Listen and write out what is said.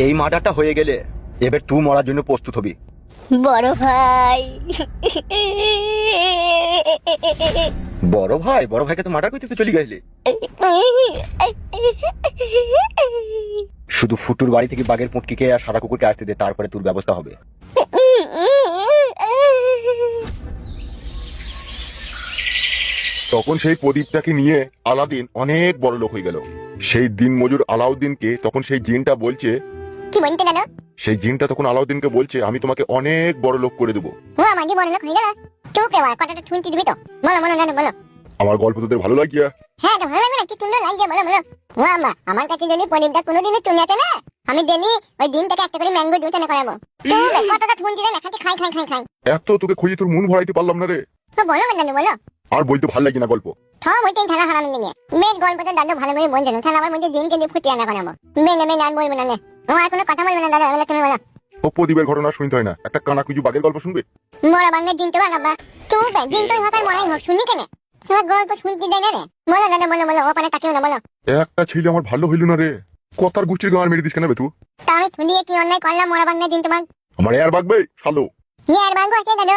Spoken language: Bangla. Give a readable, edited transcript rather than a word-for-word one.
এই মার্ডারটা হয়ে গেলে এবার তুই মরার জন্য প্রস্তুত হবি। বড় ভাই, বড় ভাই? বড় ভাইকে তো মার্ডার করতে তো চলে গেলি। শুধু ফুটুর বাড়ি থেকে বাঘের পুটকিকে আর সাদা কুকুরকে আসতে দে, তারপরে তোর ব্যবস্থা হবে। তখন সেই প্রদীপটাকে নিয়ে আলাদিন অনেক বড় লোক হয়ে গেল। সেই দিন মজুর আলাউদ্দিনকে তখন সেই জিনটা বলছে, কি বলতে গেল? সেই জিনটা তখন আলাউদ্দিনকে বলছে, আমি তোমাকে অনেক বড় লোক করে দেবো। ও আমার কি বড় লোক হয়ে গেল? চুপ রে বাবা, কথাটা শুনতে দিবি তো? বলো বলো না বলো। আমার গল্প তোদের ভালো লাগিয়া? হ্যাঁ তো ভালো লাগবে না? কি সুন্দর লাগছে, বলো বলো। ও আমা, আমার কাছে যদি পনিরটা কোনোদিনও চলে আসে না, আমি ডেলি ওই ডিমটাকে একটা করে ম্যাঙ্গো জুস এনে করাবো। তুমি কথাটা শুনছি না, খালি খাই খাই খাই খাই। এত তোকে খুঁজে তোর মন ভরাইতে পারলাম না রে। তো বলো না বলো। আর বলতে ভালো লাগে না গল্প। থাম ওইটাই ঠেলা হারামি নিয়ে মেয়ের গল্পটা দাদু ভালো করে বলছে না, তাহলে আমার মধ্যে দিনকে দিয়ে ফুটিয়ে আনা করাবো। মেয়ে আর বলবো না নে। ও আর কোনো কথা বলবে না দাদা, বলে তুমি বলো। ও প্রদীপের ঘটনা শুনতে হয় না, একটা কানা কুজু বাঘের গল্প শুনবে? মরা বাংলা দিন তো বাগাবা। চুপ রে, দিন তো হোক আর মরাই হোক, শুনি কেন? সব গল্প শুনতে দেয় না রে। বলো দাদা বলো বলো, ওখানে তাকেও না বলো। একটা ছেলে আমার ভালো হইল না রে। কথার গোষ্ঠীর গান মেরে দিস কেন বে তুই? তা আমি শুনিয়ে কি অন্যায় করলাম মরা বাংলা দিন তোমার? আমার এর বাগবে শালো। নিয়ে আর বাঙ্গো আছে দাদু।